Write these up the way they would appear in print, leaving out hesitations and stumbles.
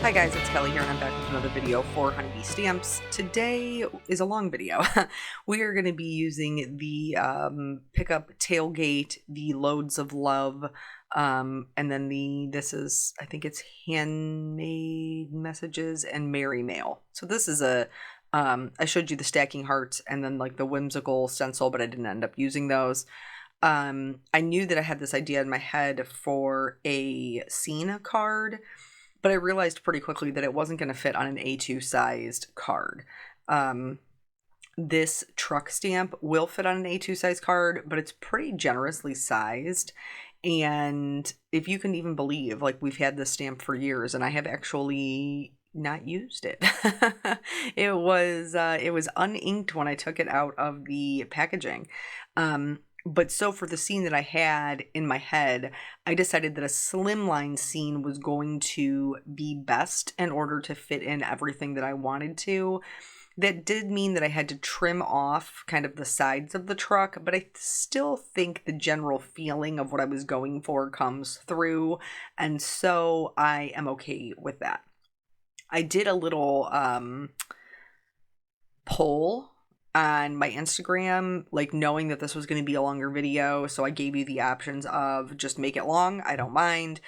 Hi guys, it's Kelly here and I'm back with another video for Honeybee Stamps. Today is a long video. We are going to be using the pickup tailgate, the Loads of Love, and then I think it's Handmade Messages and Merry Mail. So this is I showed you the stacking hearts and then like the whimsical stencil, but I didn't end up using those. I knew that I had this idea in my head for a scene card, but I realized pretty quickly that it wasn't going to fit on an A2 sized card. This truck stamp will fit on an A2 size card, but it's pretty generously sized. And if you can even believe, like, we've had this stamp for years and I have actually not used it. It was uninked when I took it out of the packaging. But so for the scene that I had in my head, I decided that a slimline scene was going to be best in order to fit in everything that I wanted to. That did mean that I had to trim off kind of the sides of the truck, but I still think the general feeling of what I was going for comes through, and so I am okay with that. I did a little poll on my Instagram, like knowing that this was going to be a longer video, so I gave you the options of just make it long, I don't mind,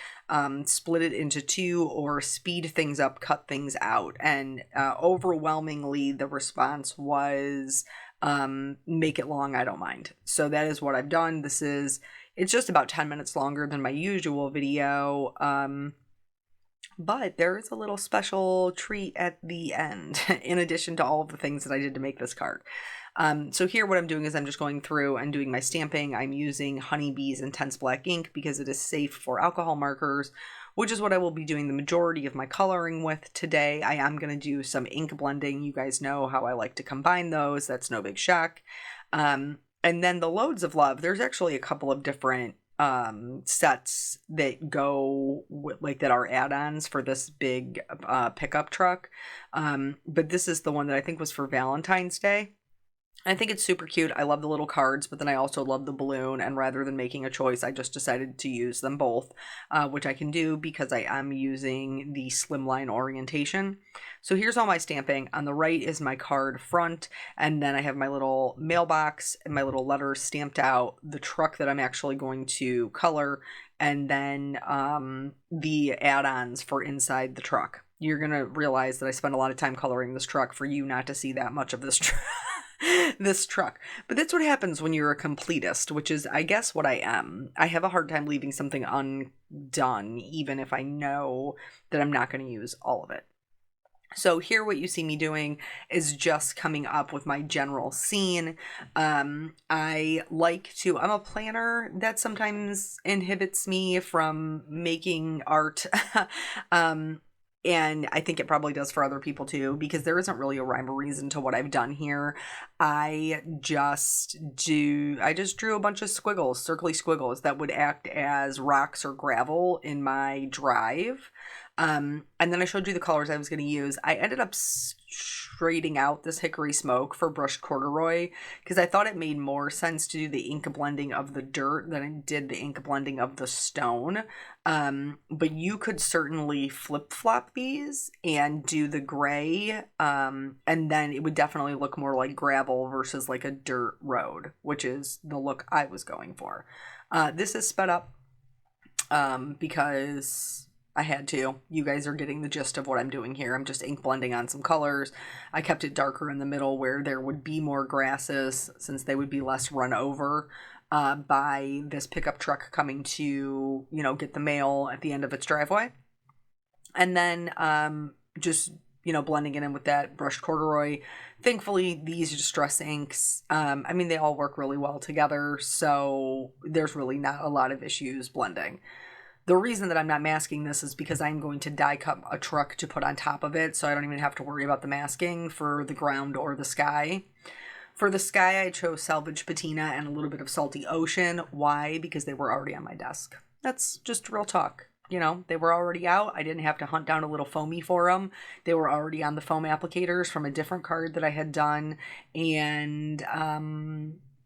split it into two, or speed things up, cut things out, and overwhelmingly the response was make it long, I don't mind. So that is what I've done. It's just about 10 minutes longer than my usual video, but there is a little special treat at the end, in addition to all of the things that I did to make this card. So here what I'm doing is I'm just going through and doing my stamping. I'm using Honeybee's Intense Black ink because it is safe for alcohol markers, which is what I will be doing the majority of my coloring with today. I am going to do some ink blending. You guys know how I like to combine those. That's no big shock. And then the Loads of Love, there's actually a couple of different sets that go like that are add-ons for this big pickup truck, but this is the one that I think was for Valentine's Day. I think it's super cute. I love the little cards, but then I also love the balloon, and rather than making a choice, I just decided to use them both, which I can do because I am using the Slimline orientation. So here's all my stamping. On the right is my card front, and then I have my little mailbox and my little letters stamped out, the truck that I'm actually going to color, and then the add-ons for inside the truck. You're going to realize that I spent a lot of time coloring this truck for you not to see that much of this truck. This truck. But that's what happens when you're a completist, which is, I guess, what I am. I have a hard time leaving something undone, even if I know that I'm not going to use all of it. So here what you see me doing is just coming up with my general scene. I'm a planner. That sometimes inhibits me from making art. And I think it probably does for other people too, because there isn't really a rhyme or reason to what I've done here. I just drew a bunch of squiggles, circly squiggles that would act as rocks or gravel in my drive. And then I showed you the colors I was going to use. I ended up straightening out this hickory smoke for brushed corduroy because I thought it made more sense to do the ink blending of the dirt than it did the ink blending of the stone. But you could certainly flip-flop these and do the gray, and then it would definitely look more like gravel versus like a dirt road, which is the look I was going for. This is sped up because I had to. You guys are getting the gist of what I'm doing here. I'm just ink blending on some colors. I kept it darker in the middle where there would be more grasses, since they would be less run over by this pickup truck coming to, get the mail at the end of its driveway. And then just, blending it in with that brushed corduroy. Thankfully, these distress inks, they all work really well together, so there's really not a lot of issues blending. The reason that I'm not masking this is because I'm going to die cut a truck to put on top of it, so I don't even have to worry about the masking for the ground or the sky. For the sky, I chose Salvage Patina and a little bit of Salty Ocean. Why? Because they were already on my desk. That's just real talk. They were already out. I didn't have to hunt down a little foamy for them. They were already on the foam applicators from a different card that I had done, and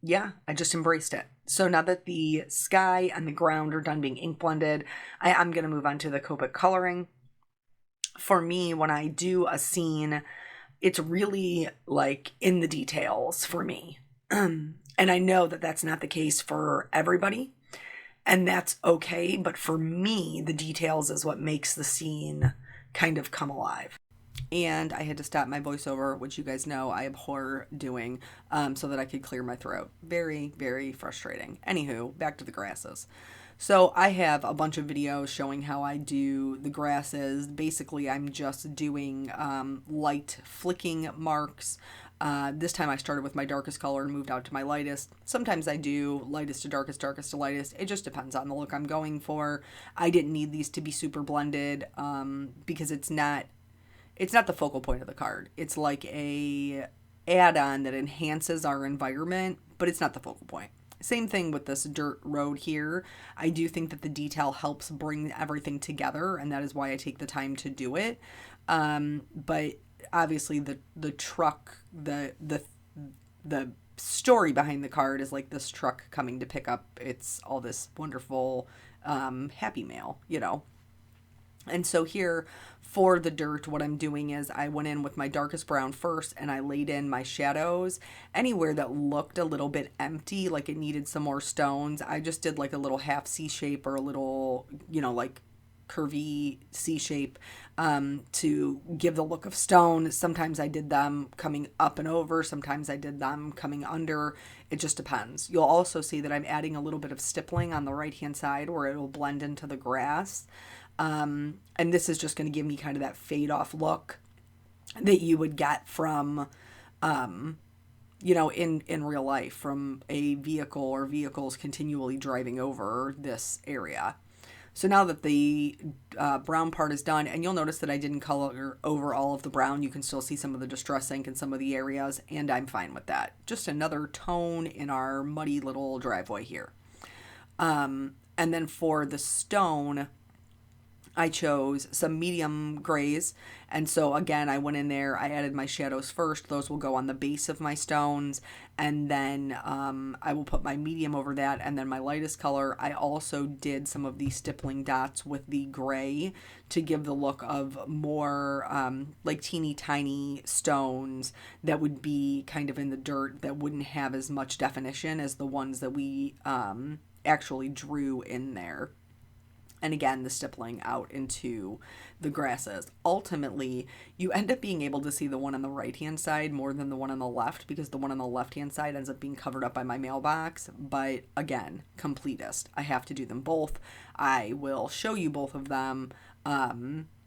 yeah, I just embraced it. So now that the sky and the ground are done being ink blended, I'm going to move on to the Copic coloring. for me, when I do a scene, it's really like in the details for me. And I know that that's not the case for everybody, and that's okay. But for me, the details is what makes the scene kind of come alive. And I had to stop my voiceover, which you guys know I abhor doing, so that I could clear my throat. Very, very frustrating. Anywho, back to the grasses. So I have a bunch of videos showing how I do the grasses. Basically, I'm just doing light flicking marks. This time I started with my darkest color and moved out to my lightest. Sometimes I do lightest to darkest, darkest to lightest. It just depends on the look I'm going for. I didn't need these to be super blended because it's not the focal point of the card. It's like a add-on that enhances our environment, but it's not the focal point. Same thing with this dirt road here. I do think that the detail helps bring everything together, and that is why I take the time to do it. But obviously the truck, the story behind the card is like this truck coming to pick up it's all this wonderful happy mail, you know. And so here for the dirt, what I'm doing is I went in with my darkest brown first and I laid in my shadows anywhere that looked a little bit empty, like it needed some more stones. I just did like a little half C shape or a little, you know, like curvy C shape to give the look of stone. Sometimes I did them coming up and over. Sometimes I did them coming under. It just depends. You'll also see that I'm adding a little bit of stippling on the right hand side where it'll blend into the grass. And this is just going to give me kind of that fade off look that you would get from, you know, in real life from a vehicle or vehicles continually driving over this area. So now that the brown part is done, and you'll notice that I didn't color over all of the brown, you can still see some of the distress ink in some of the areas, and I'm fine with that. Just another tone in our muddy little driveway here. And then for the stone, I chose some medium grays. And so again, I went in there, I added my shadows first. Those will go on the base of my stones. And then I will put my medium over that. And then my lightest color, I also did some of these stippling dots with the gray to give the look of more like teeny tiny stones that would be kind of in the dirt that wouldn't have as much definition as the ones that we actually drew in there. And again, the stippling out into the grasses. Ultimately, you end up being able to see the one on the right-hand side more than the one on the left because the one on the left-hand side ends up being covered up by my mailbox. But again, completist. I have to do them both. I will show you both of them.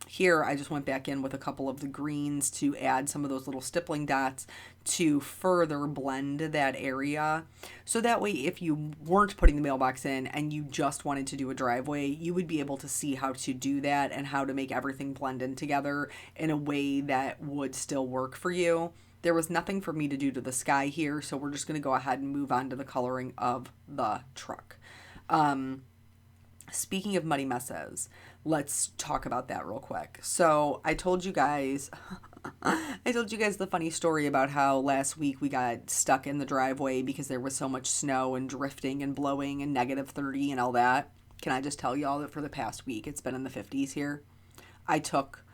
Here, I just went back in with a couple of the greens to add some of those little stippling dots to further blend that area. So that way, if you weren't putting the mailbox in and you just wanted to do a driveway, you would be able to see how to do that and how to make everything blend in together in a way that would still work for you. There was nothing for me to do to the sky here, so we're just going to go ahead and move on to the coloring of the truck. Speaking of muddy messes, let's talk about that real quick. So I told you guys the funny story about how last week we got stuck in the driveway because there was so much snow and drifting and blowing and -30 and all that. Can I just tell y'all that for the past week it's been in the 50s here? I took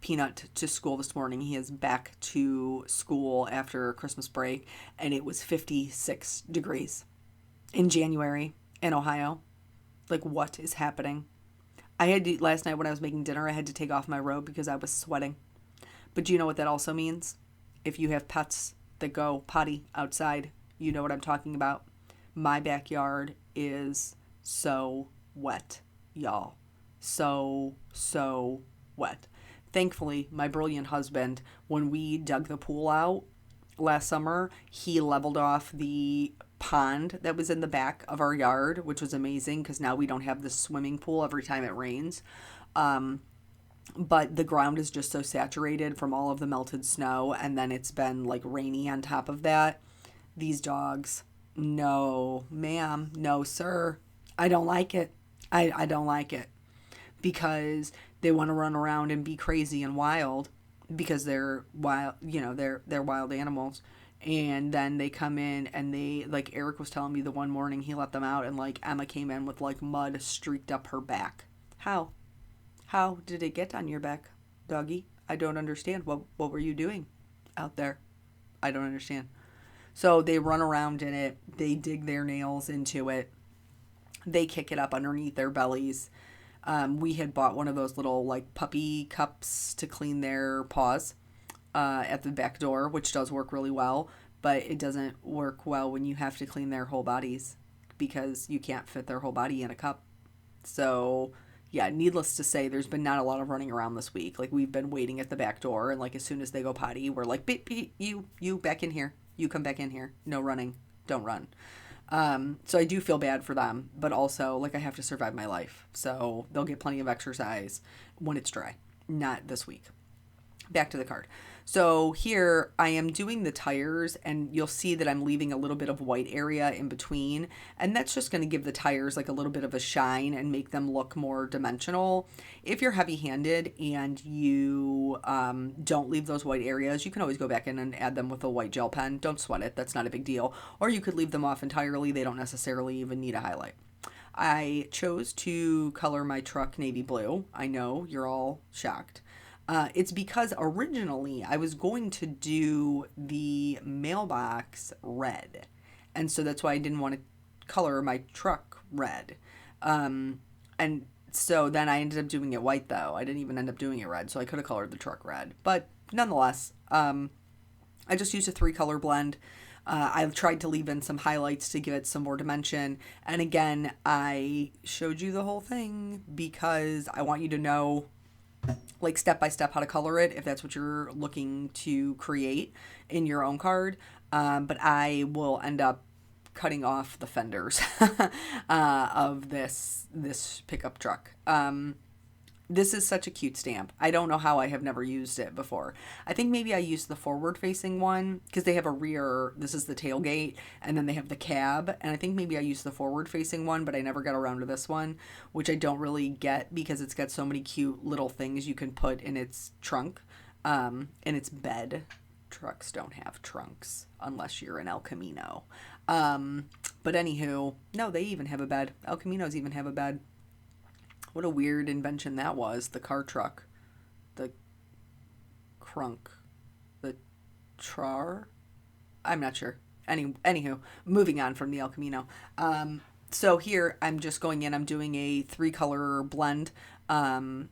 Peanut to school this morning. He is back to school after Christmas break, and it was 56 degrees in January in Ohio. Like, what is happening? I had to, last night when I was making dinner, I had to take off my robe because I was sweating. But do you know what that also means? If you have pets that go potty outside, you know what I'm talking about. My backyard is so wet, y'all. So wet. Thankfully, my brilliant husband, when we dug the pool out last summer, he leveled off the pond that was in the back of our yard, which was amazing because now we don't have this swimming pool every time it rains. But the ground is just so saturated from all of the melted snow, and then it's been like rainy on top of that. These dogs, no ma'am, no sir, I don't like it. I don't like it because they want to run around and be crazy and wild because they're wild, you know, they're wild animals. And then they come in and they, like Eric was telling me the one morning he let them out and like Emma came in with like mud streaked up her back. How How did it get on your back, doggy? I don't understand. What were you doing out there? I don't understand. So they run around in it. They dig their nails into it. They kick it up underneath their bellies. We had bought one of those little like puppy cups to clean their paws at the back door, which does work really well, but it doesn't work well when you have to clean their whole bodies because you can't fit their whole body in a cup. So, yeah, needless to say, there's been not a lot of running around this week. Like, we've been waiting at the back door, and like as soon as they go potty, we're like, beep, beep, you back in here. You come back in here. No running. Don't run. So I do feel bad for them, but also like I have to survive my life. So they'll get plenty of exercise when it's dry. Not this week. Back to the card. So here I am doing the tires, and you'll see that I'm leaving a little bit of white area in between, and that's just going to give the tires like a little bit of a shine and make them look more dimensional. If you're heavy-handed and you don't leave those white areas, you can always go back in and add them with a white gel pen. Don't sweat it. That's not a big deal. Or you could leave them off entirely. They don't necessarily even need a highlight. I chose to color my truck navy blue. I know you're all shocked. It's because originally I was going to do the mailbox red. And so that's why I didn't want to color my truck red. And so then I ended up doing it white, though. I didn't even end up doing it red, so I could have colored the truck red. But nonetheless, I just used a 3-color blend. I've tried to leave in some highlights to give it some more dimension. And again, I showed you the whole thing because I want you to know like step by step how to color it if that's what you're looking to create in your own card. But I will end up cutting off the fenders of this pickup truck. This is such a cute stamp. I don't know how I have never used it before. I think maybe I used the forward facing one because they have a rear, this is the tailgate, and then they have the cab. And I think maybe I used the forward facing one, but I never got around to this one, which I don't really get because it's got so many cute little things you can put in its trunk, in its bed. Trucks don't have trunks unless you're an El Camino. But anywho, no, they even have a bed. El Caminos even have a bed. What a weird invention that was. The car truck. The crunk. The trar? I'm not sure. Anywho, moving on from the El Camino. So here I'm just going in. I'm doing a 3-color blend. And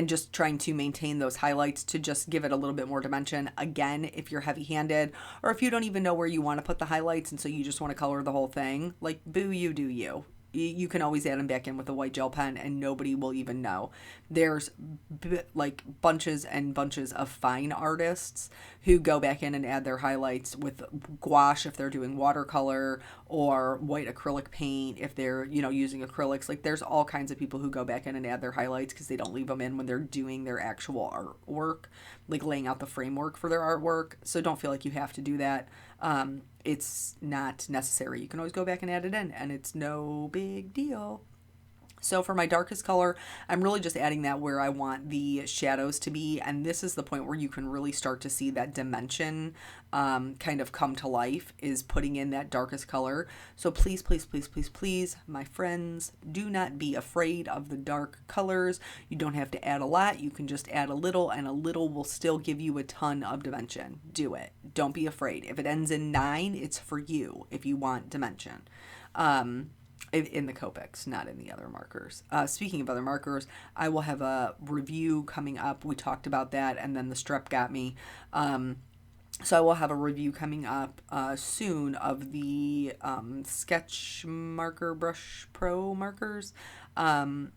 just trying to maintain those highlights to just give it a little bit more dimension. Again, if you're heavy-handed or if you don't even know where you want to put the highlights and so you just want to color the whole thing, like, boo, you do you. You can always add them back in with a white gel pen and nobody will even know. There's like bunches and bunches of fine artists who go back in and add their highlights with gouache if they're doing watercolor or white acrylic paint if they're, using acrylics. Like there's all kinds of people who go back in and add their highlights because they don't leave them in when they're doing their actual artwork, like laying out the framework for their artwork. So don't feel like you have to do that. It's not necessary. You can always go back and add it in and it's no big deal. So for my darkest color, I'm really just adding that where I want the shadows to be. And this is the point where you can really start to see that dimension kind of come to life, is putting in that darkest color. So please, please, please, please, please, my friends, do not be afraid of the dark colors. You don't have to add a lot. You can just add a little, and a little will still give you a ton of dimension. Do it. Don't be afraid. If it ends in 9, it's for you if you want dimension. In the Copics, not in the other markers. Speaking of other markers, I will have a review coming up. We talked about that, and then the strep got me. So I will have a review coming up soon of the Sketch Marker Brush Pro markers. And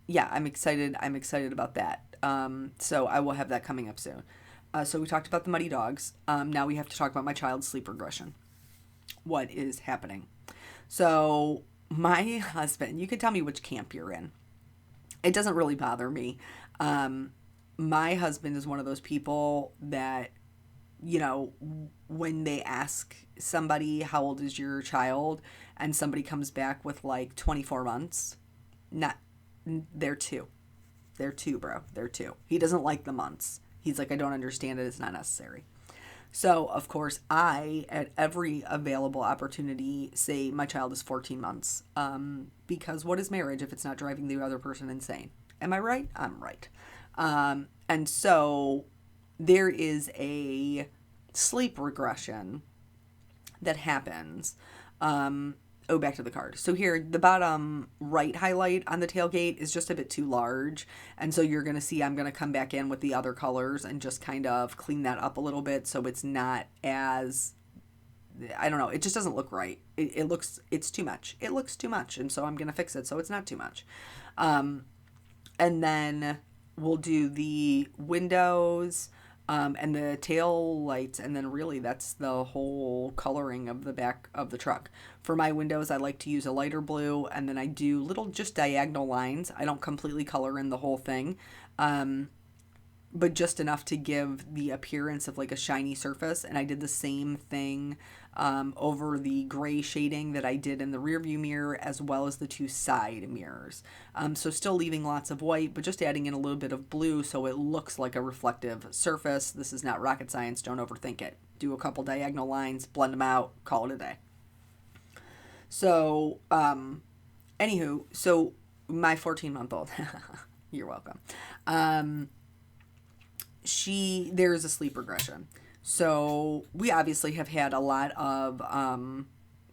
yeah, I'm excited. I'm excited about that. So I will have that coming up soon. So we talked about the Muddy Dogs. Now we have to talk about my child's sleep regression. What is happening? So my husband, you can tell me which camp you're in. It doesn't really bother me. My husband is one of those people that, when they ask somebody, how old is your child? And somebody comes back with like 24 months. They're 2. They're 2, bro. They're 2. He doesn't like the months. He's like, I don't understand it. It's not necessary. So, of course, I, at every available opportunity, say my child is 14 months. Because what is marriage if it's not driving the other person insane? Am I right? I'm right. And so there is a sleep regression that happens. Oh, back to the card. So here, the bottom right highlight on the tailgate is just a bit too large. And so you're going to see I'm going to come back in with the other colors and just kind of clean that up a little bit so it's not as, I don't know, it just doesn't look right. It's too much. It looks too much. And so I'm going to fix it so it's not too much. And then we'll do the windows and the tail lights, and then really that's the whole coloring of the back of the truck. For my windows, I like to use a lighter blue, and then I do little just diagonal lines. I don't completely color in the whole thing, but just enough to give the appearance of like a shiny surface. And I did the same thing over the gray shading that I did in the rear view mirror, as well as the two side mirrors. So still leaving lots of white, but just adding in a little bit of blue so it looks like a reflective surface. This is not rocket science. Don't overthink it. Do a couple diagonal lines, blend them out, call it a day. So, anywho, so my 14-month-old, you're welcome. There's a sleep regression. So we obviously have had a lot of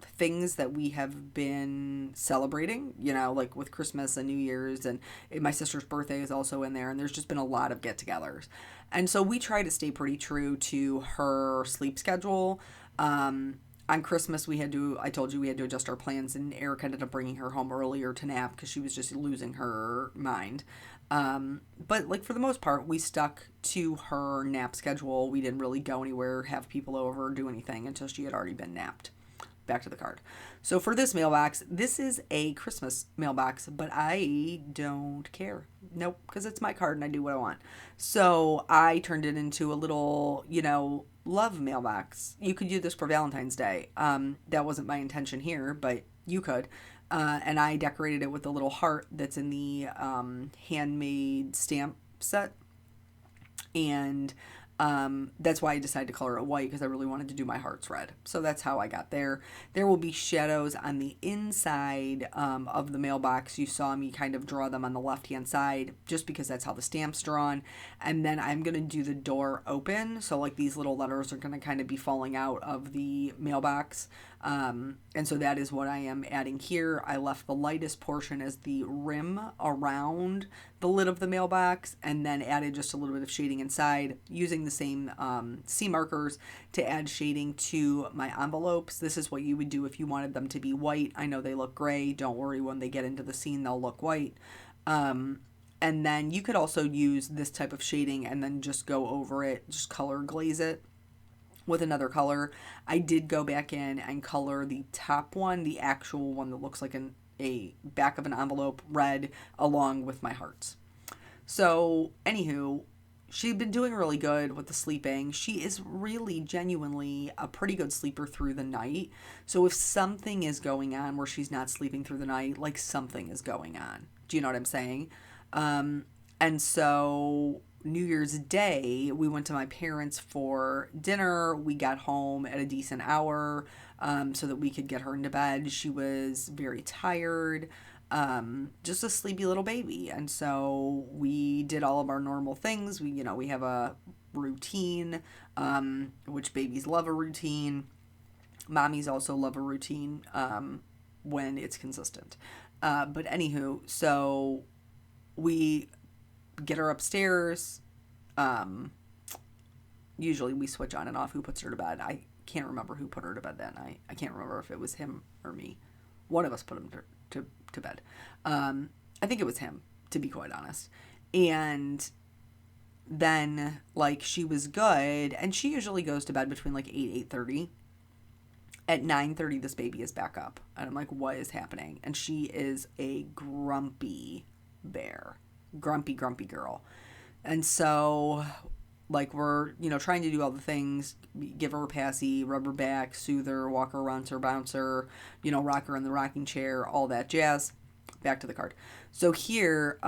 things that we have been celebrating, like with Christmas and New Year's, and my sister's birthday is also in there, and there's just been a lot of get-togethers. And so we try to stay pretty true to her sleep schedule. On Christmas, I told you we had to adjust our plans, and Eric ended up bringing her home earlier to nap because she was just losing her mind. But like for the most part, we stuck to her nap schedule. We didn't really go anywhere, have people over, or do anything until she had already been napped. Back to the card. So for this mailbox, this is a Christmas mailbox, but I don't care. Nope, because it's my card and I do what I want. So I turned it into a little, love mailbox. You could do this for Valentine's Day. That wasn't my intention here, but you could. And I decorated it with a little heart that's in the handmade stamp set. And that's why I decided to color it white, because I really wanted to do my hearts red. So that's how I got there. There will be shadows on the inside of the mailbox. You saw me kind of draw them on the left-hand side just because that's how the stamp's drawn. And then I'm going to do the door open. So like these little letters are going to kind of be falling out of the mailbox. And so that is what I am adding here. I left the lightest portion as the rim around the lid of the mailbox, and then added just a little bit of shading inside using the same C markers to add shading to my envelopes. This is what you would do if you wanted them to be white. I know they look gray. Don't worry, when they get into the scene, they'll look white. And then you could also use this type of shading and then just go over it, just color glaze it with another color. I did go back in and color the top one, the actual one that looks like a back of an envelope, red, along with my hearts. So, anywho, she'd been doing really good with the sleeping. She is really genuinely a pretty good sleeper through the night. So if something is going on where she's not sleeping through the night, like something is going on. Do you know what I'm saying? And so New Year's Day, we went to my parents for dinner. We got home at a decent hour so that we could get her into bed. She was very tired, just a sleepy little baby. And so we did all of our normal things. We have a routine, which babies love a routine. Mommies also love a routine when it's consistent. But anywho, so we get her upstairs. Usually we switch on and off who puts her to bed. I can't remember who put her to bed that night. I can't remember if it was him or me. One of us put him to bed. I think it was him, to be quite honest. And then, like, she was good, and she usually goes to bed between, like, 8:30. At 9:30, this baby is back up. And I'm like, what is happening? And she is a grumpy bear. Grumpy girl. And so, like, we're, trying to do all the things, give her a passy, rub her back, soothe her, walk her around her, bounce her, rock her in the rocking chair, all that jazz. Back to the card. So here,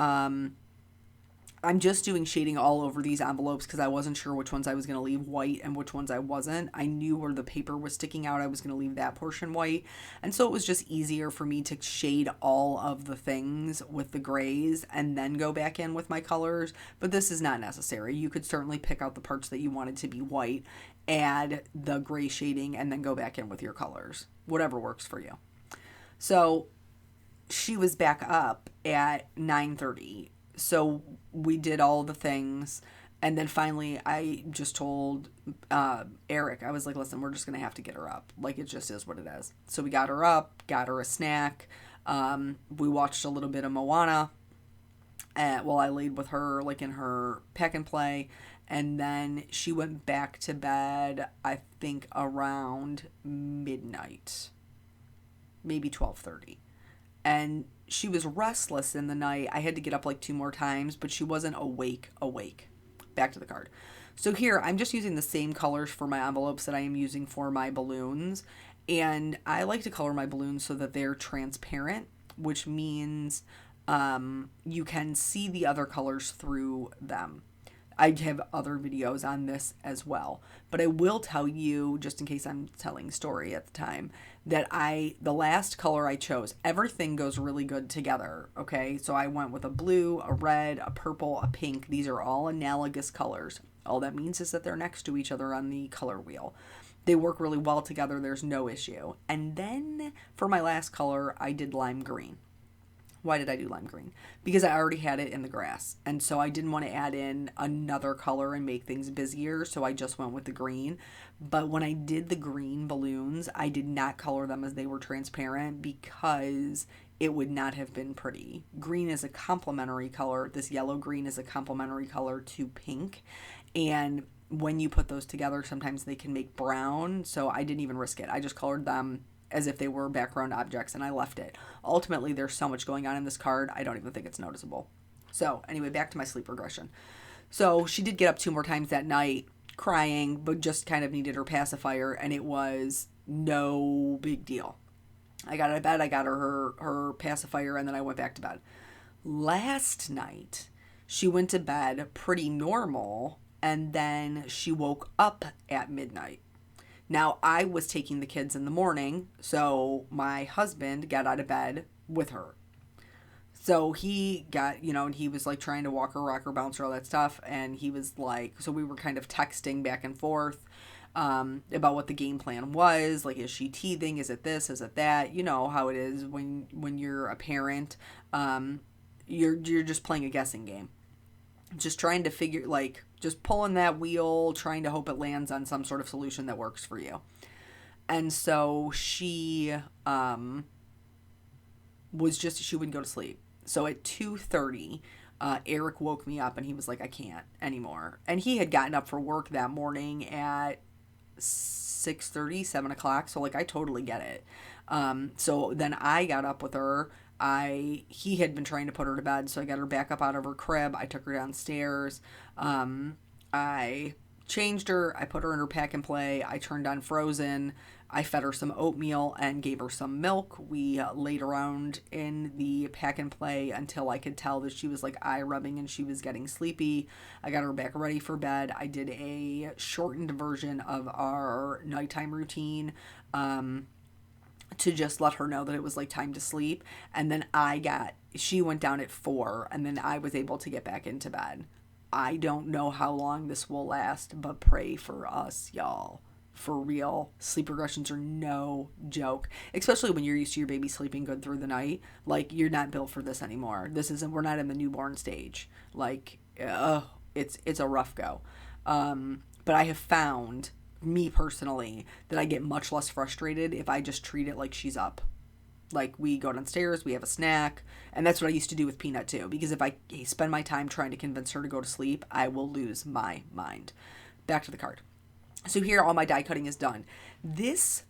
I'm just doing shading all over these envelopes because I wasn't sure which ones I was going to leave white and which ones I wasn't. I knew where the paper was sticking out, I was going to leave that portion white. And so it was just easier for me to shade all of the things with the grays and then go back in with my colors. But this is not necessary. You could certainly pick out the parts that you wanted to be white, add the gray shading, and then go back in with your colors. Whatever works for you. So she was back up at 9:30. So we did all the things, and then finally I just told Eric, I was like, listen, we're just gonna have to get her up, like, it just is what it is. So we got her up, got her a snack. We watched a little bit of Moana while I laid with her, like, in her pack and play, and then she went back to bed, I think around midnight, maybe 12:30. And she was restless in the night. I had to get up like 2 more times, but she wasn't awake. Back to the card. So here, I'm just using the same colors for my envelopes that I am using for my balloons. And I like to color my balloons so that they're transparent, which means you can see the other colors through them. I have other videos on this as well, but I will tell you, just in case I'm telling a story at the time, that the last color I chose, everything goes really good together, okay? So I went with a blue, a red, a purple, a pink. These are all analogous colors. All that means is that they're next to each other on the color wheel. They work really well together. There's no issue. And then for my last color, I did lime green. Why did I do lime green? Because I already had it in the grass. And so I didn't want to add in another color and make things busier. So I just went with the green. But when I did the green balloons, I did not color them as they were transparent because it would not have been pretty. Green is a complementary color. This yellow green is a complementary color to pink. And when you put those together, sometimes they can make brown. So I didn't even risk it. I just colored them as if they were background objects, and I left it. Ultimately, there's so much going on in this card, I don't even think it's noticeable. So anyway, back to my sleep regression. So she did get up 2 more times that night, crying, but just kind of needed her pacifier, and it was no big deal. I got out of bed, I got her pacifier, and then I went back to bed. Last night, she went to bed pretty normal, and then she woke up at midnight. Now, I was taking the kids in the morning, so my husband got out of bed with her. So he got, and he was like trying to walk her, rock her, bounce her, all that stuff. And he was like, so we were kind of texting back and forth about what the game plan was. Like, is she teething? Is it this? Is it that? You know how it is when you're a parent. You're just playing a guessing game. Just trying to figure, like, just pulling that wheel, trying to hope it lands on some sort of solution that works for you. And so she wouldn't go to sleep. So at 2:30, Eric woke me up and he was like, I can't anymore. And he had gotten up for work that morning at 6:30, 7 o'clock. So, like, I totally get it. So then I got up with her. He had been trying to put her to bed, so I got her back up out of her crib. I took her downstairs. I changed her. I put her in her pack and play. I turned on Frozen. I fed her some oatmeal and gave her some milk. We laid around in the pack and play until I could tell that she was like eye rubbing and she was getting sleepy. I got her back ready for bed. I did a shortened version of our nighttime routine. To just let her know that it was like time to sleep. And then she went down at 4 and then I was able to get back into bed. I don't know how long this will last, but pray for us, y'all. For real. Sleep regressions are no joke, especially when you're used to your baby sleeping good through the night. Like, you're not built for this anymore. We're not in the newborn stage. Like, it's a rough go. But I have found, me personally, that I get much less frustrated if I just treat it like she's up. Like, we go downstairs, we have a snack, and that's what I used to do with Peanut too, because if I spend my time trying to convince her to go to sleep, I will lose my mind. Back to the card. So here, all my die cutting is done. This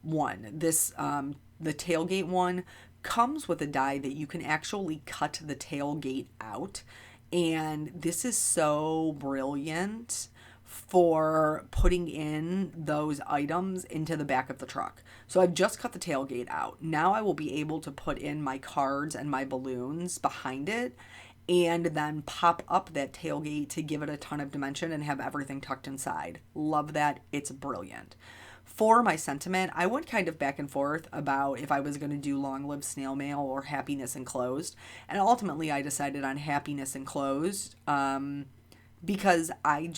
one, the tailgate one, comes with a die that you can actually cut the tailgate out, and this is so brilliant for putting in those items into the back of the truck. So I've just cut the tailgate out. Now I will be able to put in my cards and my balloons behind it. and then pop up that tailgate to give it a ton of dimension and have everything tucked inside. Love that. It's brilliant. For my sentiment, I went kind of back and forth about if I was going to do Long Live Snail Mail or Happiness Enclosed. And ultimately, I decided on Happiness Enclosed because I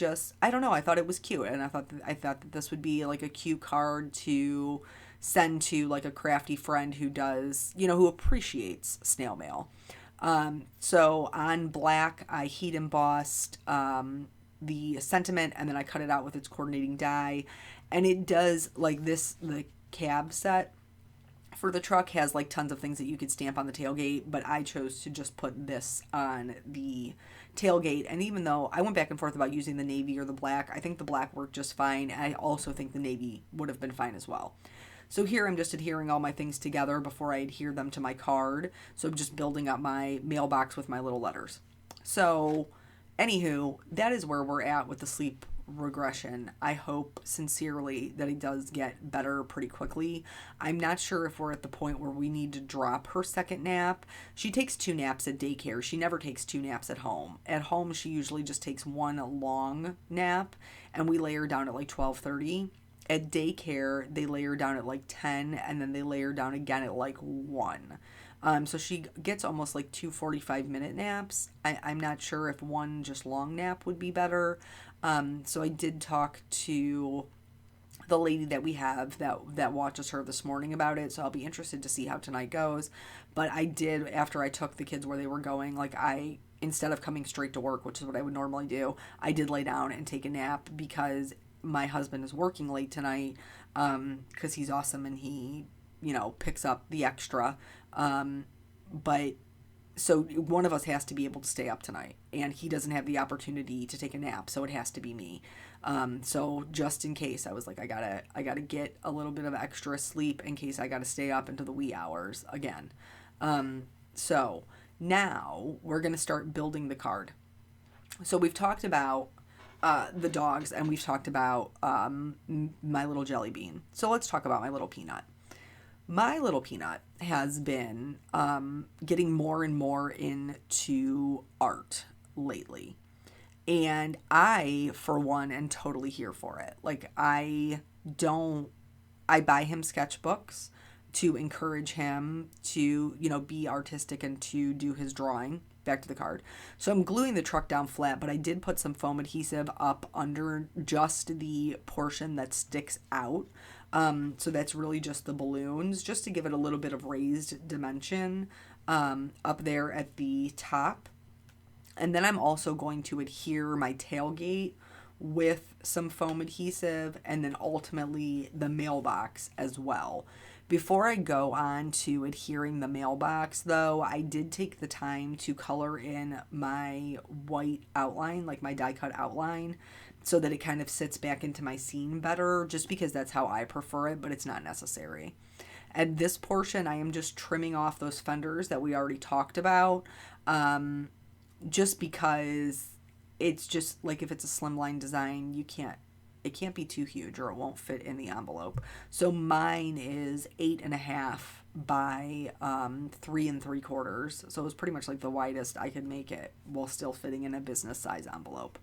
don't know, I thought it was cute. And I thought that this would be like a cute card to send to like a crafty friend who does, who appreciates snail mail. So on black, I heat embossed the sentiment, and then I cut it out with its coordinating die. And it does like this, the cab set for the truck has like tons of things that you could stamp on the tailgate, but I chose to just put this on the tailgate. And even though I went back and forth about using the navy or the black, I think the black worked just fine. And I also think the navy would have been fine as well. So here I'm just adhering all my things together before I adhere them to my card. So I'm just building up my mailbox with my little letters. So anywho, that is where we're at with the sleep regression. I hope sincerely that it does get better pretty quickly. I'm not sure if we're at the point where we need to drop her second nap. She takes 2 naps at daycare. She never takes 2 naps at home. At home, she usually just takes one long nap, and we lay her down at like 12:30. At daycare, they lay her down at like 10, and then they lay her down again at like 1. So she gets almost like 2 45-minute naps. I'm not sure if one just long nap would be better. So I did talk to the lady that we have that watches her this morning about it. So I'll be interested to see how tonight goes. But I did, after I took the kids where they were going, like instead of coming straight to work, which is what I would normally do, I did lay down and take a nap because my husband is working late tonight, because he's awesome and he, picks up the extra. But so one of us has to be able to stay up tonight, and he doesn't have the opportunity to take a nap, so it has to be me. So just in case, I was like, I gotta get a little bit of extra sleep in case I gotta stay up into the wee hours again. So now we're gonna start building the card. So we've talked about the dogs, and we've talked about my little jelly bean. So let's talk about my little peanut. My little peanut has been getting more and more into art lately. And I, for one, am totally here for it. Like, I buy him sketchbooks to encourage him to, be artistic and to do his drawing. Back to the card. So I'm gluing the truck down flat, but I did put some foam adhesive up under just the portion that sticks out. So that's really just the balloons, just to give it a little bit of raised dimension up there at the top. And then I'm also going to adhere my tailgate with some foam adhesive, and then ultimately the mailbox as well. Before I go on to adhering the mailbox, though, I did take the time to color in my white outline, like my die cut outline, so that it kind of sits back into my scene better, just because that's how I prefer it, but it's not necessary. At this portion, I am just trimming off those fenders that we already talked about, just because it's just like, if it's a slimline design, it can't be too huge or it won't fit in the envelope. So mine is 8.5 by 3 3/4. So it was pretty much like the widest I could make it while still fitting in a business size envelope.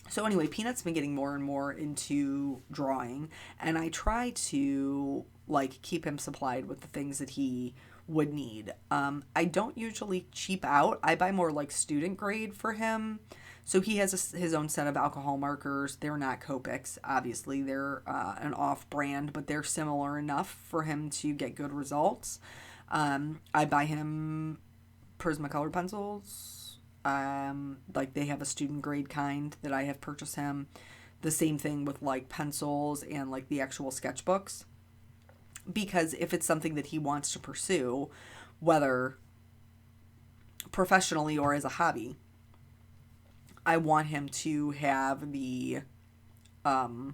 So anyway, Peanut's been getting more and more into drawing, and I try to like keep him supplied with the things that he would need. I don't usually cheap out. I buy more like student grade for him. So he has his own set of alcohol markers. They're not Copics, obviously. They're an off-brand, but they're similar enough for him to get good results. I buy him Prismacolor pencils. Like, they have a student grade kind that I have purchased him. The same thing with like pencils and like the actual sketchbooks. Because if it's something that he wants to pursue, whether professionally or as a hobby, I want him to have the, I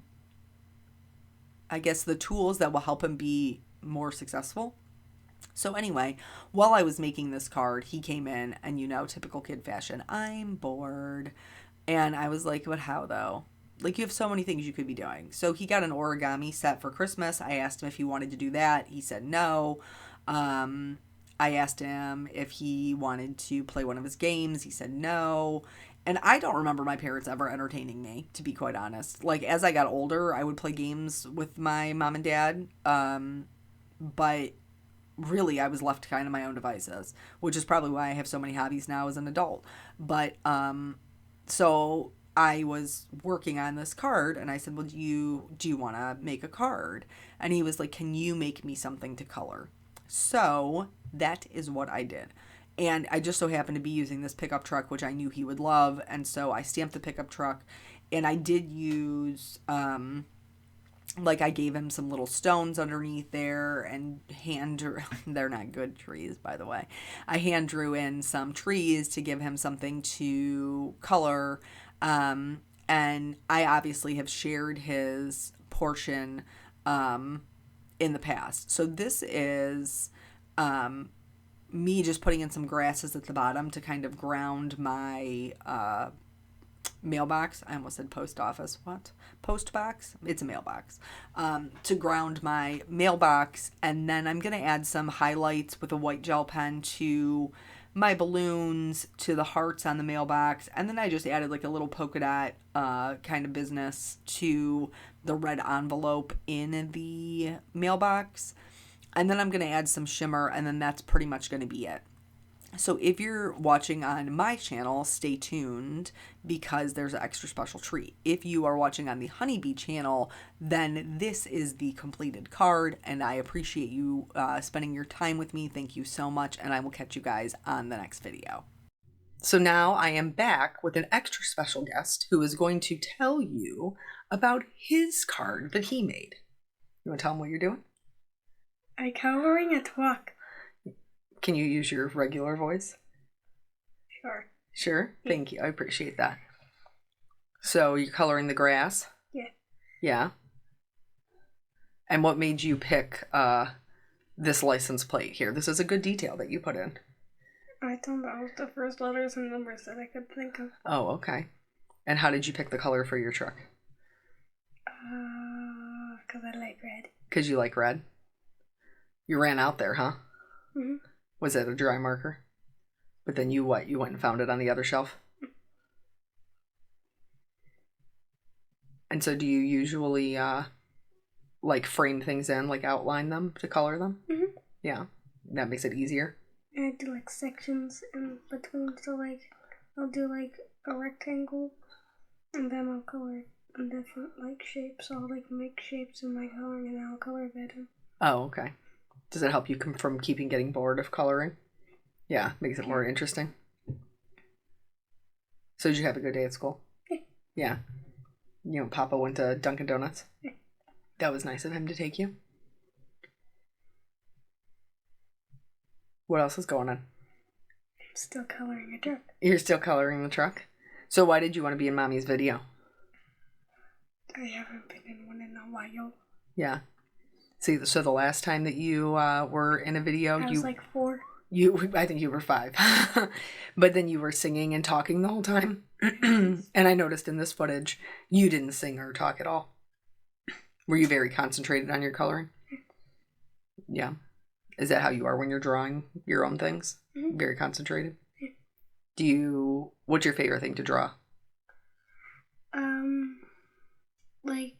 guess, the tools that will help him be more successful. So anyway, while I was making this card, he came in and, typical kid fashion, I'm bored. And I was like, but how though? Like, you have so many things you could be doing. So he got an origami set for Christmas. I asked him if he wanted to do that. He said no. I asked him if he wanted to play one of his games. He said no. And I don't remember my parents ever entertaining me, to be quite honest. Like, as I got older, I would play games with my mom and dad. But really, I was left to kind of my own devices, which is probably why I have so many hobbies now as an adult. But, so I was working on this card, and I said, well, do you want to make a card? And he was like, can you make me something to color? So that is what I did. And I just so happened to be using this pickup truck, which I knew he would love. And so I stamped the pickup truck, and I did use, like, I gave him some little stones underneath there and they're not good trees, by the way. I hand drew in some trees to give him something to color. And I obviously have shared his portion, in the past. So this is, me just putting in some grasses at the bottom to kind of ground my mailbox. I almost said post office. What? Post box? It's a mailbox. To ground my mailbox. And then I'm going to add some highlights with a white gel pen to my balloons, to the hearts on the mailbox. And then I just added like a little polka dot kind of business to the red envelope in the mailbox. And then I'm going to add some shimmer, and then that's pretty much going to be it. So if you're watching on my channel, stay tuned because there's an extra special treat. If you are watching on the Honeybee channel, then this is the completed card, and I appreciate you spending your time with me. Thank you so much, and I will catch you guys on the next video. So now I am back with an extra special guest who is going to tell you about his card that he made. You want to tell him what you're doing? I'm coloring a truck. Can you use your regular voice? Sure. Sure? Thank you. I appreciate that. So you're coloring the grass? Yeah. Yeah. And what made you pick this license plate here? This is a good detail that you put in. I thought that was the first letters and numbers that I could think of. Oh, okay. And how did you pick the color for your truck? Because I like red. Because you like red? You ran out there, huh? Mm-hmm. Was it a dry marker? But then you what? You went and found it on the other shelf? And so do you usually like frame things in, like outline them to color them? Mm-hmm. Yeah. That makes it easier? I do like sections in between, so like I'll do like a rectangle and then I'll color in different like shapes. I'll like make shapes in my coloring and I'll color that in. Oh, okay. Does it help you from getting bored of coloring? Yeah, makes it more interesting. So did you have a good day at school? Yeah. Yeah. You know, Papa went to Dunkin' Donuts? Yeah. That was nice of him to take you. What else is going on? I'm still coloring a truck. You're still coloring the truck? So why did you want to be in Mommy's video? I haven't been in one in a while. Yeah. See, so the last time that you were in a video, I was like 4. I think you were 5. But then you were singing and talking the whole time. And I noticed in this footage, you didn't sing or talk at all. Were you very concentrated on your coloring? Yeah. Is that how you are when you're drawing your own things? Mm-hmm. Very concentrated? Yeah. What's your favorite thing to draw? Like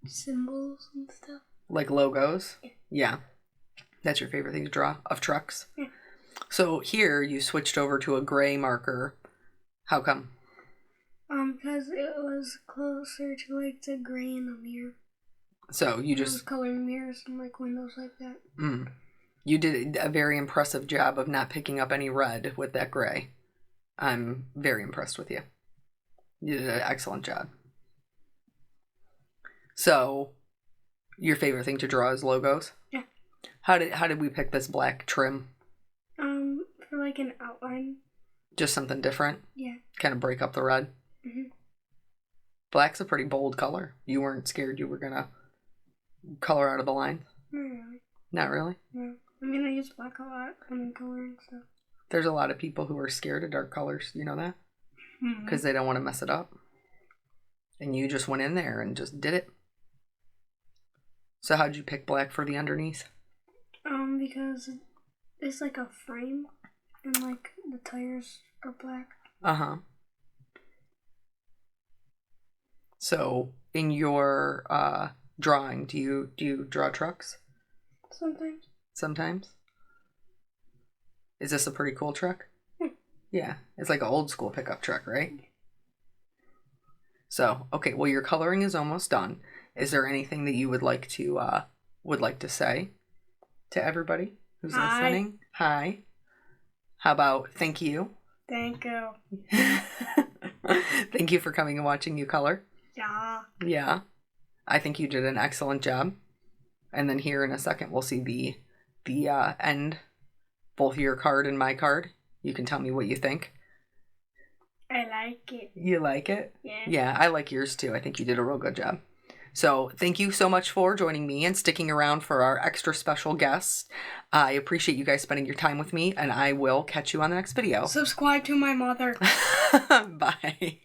symbols and stuff. Like logos? Yeah. Yeah. That's your favorite thing to draw? Of trucks? Yeah. So here you switched over to a gray marker. How come? Because it was closer to like the gray in a mirror. So you just... I was coloring mirrors and like windows like that. You did a very impressive job of not picking up any red with that gray. I'm very impressed with you. You did an excellent job. So, your favorite thing to draw is logos? Yeah. How did we pick this black trim? For like an outline. Just something different? Yeah. Kind of break up the red? Mm-hmm. Black's a pretty bold color. You weren't scared you were gonna color out of the line? Not really. Not really? No. I mean, I use black a lot when I'm coloring stuff. There's a lot of people who are scared of dark colors. You know that? Because they don't want to mess it up. And you just went in there and just did it. So how'd you pick black for the underneath? Because it's like a frame, and like the tires are black. Uh-huh. So, in your drawing, do you draw trucks Sometimes. sometimes? Is this a pretty cool truck? Hmm. Yeah, it's like an old school pickup truck, right? So, okay, well, your coloring is almost done. Is there anything that you would like to say to everybody who's Hi. listening? Hi. How about thank you? Thank you. Thank you for coming and watching you color. Yeah. Yeah. I think you did an excellent job. And then here in a second we'll see the end, both your card and my card. You can tell me what you think. I like it. You like it? Yeah. Yeah, I like yours too. I think you did a real good job. So thank you so much for joining me and sticking around for our extra special guest. I appreciate you guys spending your time with me, and I will catch you on the next video. Subscribe to my mother. Bye.